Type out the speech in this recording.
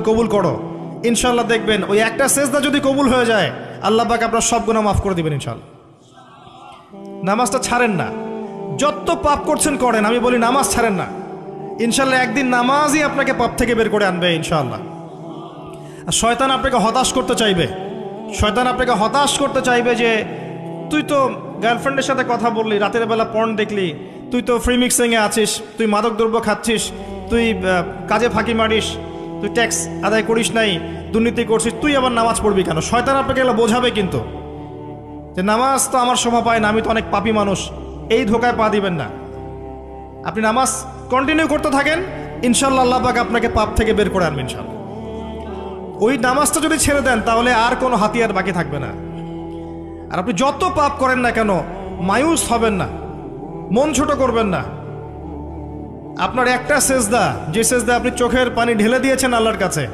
কবুল করো, ইনশাল্লাহ দেখবেন ওই একটা সেজদা যদি কবুল হয়ে যায় আল্লাহ পাক আপনার সব গুনাহ মাফ করে দিবেন ইনশাল্লাহ। নামাজটা ছাড়েন না, যত পাপ করছেন করেন, আমি বলি নামাজ ছাড়েন না, ইনশাল্লাহ একদিন নামাজই আপনাকে পাপ থেকে বের করে আনবে ইনশাল্লাহ। আর শয়তান আপনাকে হতাশ করতে চাইবে, শয়তান আপনাকে হতাশ করতে চাইবে যে তুই তো গার্লফ্রেন্ডের সাথে কথা বললি, রাতের বেলা পর্ন দেখলি, তুই তো ফ্রি মিক্সিংয়ে আছিস, তুই মাদকদ্রব্য খাচ্ছিস, তুই কাজে ফাঁকি মারিস, তুই ট্যাক্স আদায় করিস নাই, দুর্নীতি করছিস, তুই আবার নামাজ পড়বি কেন? শয়তান আপনাকে এগুলো বোঝাবে কিন্তু যে নামাজ তো আমার শোভা পায় না, আমি তো অনেক পাপী মানুষ। এই ধোকায় পা দিবেন না, আপনি নামাজ কন্টিনিউ করতে থাকেন, ইনশাল্লাহ আল্লাহ পাক আপনাকে পাপ থেকে বের করে আনবেন ইনশাল্লাহ। ওই নামাজটা যদি ছেড়ে দেন তাহলে আর কোনো হাতিয়ার বাকি থাকবে না। আর আপনি যত পাপ করেন না কেন মায়ুস হবেন না, মন ছোট করবেন না। আপনার একটা সেজদা, যে সেজদা আপনি চোখের পানি ঢেলে দিয়েছেন আল্লাহর কাছে,